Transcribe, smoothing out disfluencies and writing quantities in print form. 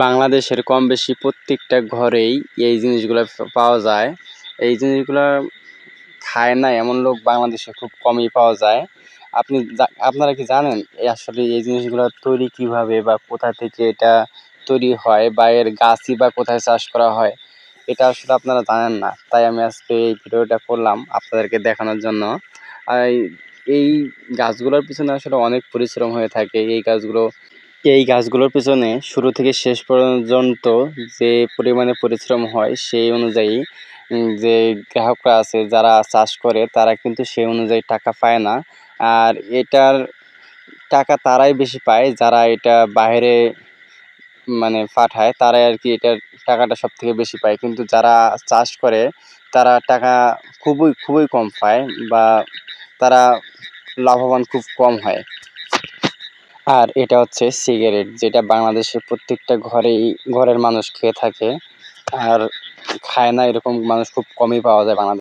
বাংলাদেশের কম বেশি প্রত্যেকটা ঘরেই এই জিনিসগুলো পাওয়া যায়। এই জিনিসগুলা খায় না এমন লোক বাংলাদেশে খুব কমই পাওয়া যায়। আপনারা কি জানেন আসলে এই জিনিসগুলা তৈরি কিভাবে বা কোথা থেকে এটা তৈরি হয় বা এর গাছই বা কোথায় চাষ করা হয়? এটা আসলে আপনারা জানেন না। তাই আমি আজকে এই ভিডিওটা করলাম আপনাদেরকে দেখানোর জন্য। আর এই গাছগুলোর পিছনে আসলে অনেক পরিশ্রম হয়ে থাকে। এই গাছগুলোর পেছনে শুরু থেকে শেষ পর্যন্ত যে পরিমাণে পরিশ্রম হয় সেই অনুযায়ী যে গ্রাহকরা আছে যারা চাষ করে তারা কিন্তু সেই অনুযায়ী টাকা পায় না। আর এটার টাকা তারাই বেশি পায় যারা এটা বাইরে পাঠায়, তারাই আরকি এটার টাকাটা সবথেকে বেশি পায়। কিন্তু যারা চাষ করে তারা টাকা খুবই কম পায় বা তারা লাভবান খুব কম হয়। আর এটা হচ্ছে সিগারেট, যেটা বাংলাদেশের প্রত্যেকটা ঘরের মানুষ খেয়ে থাকে। আর খায় না এরকম মানুষ খুব কমই পাওয়া যায় বাংলাদেশে।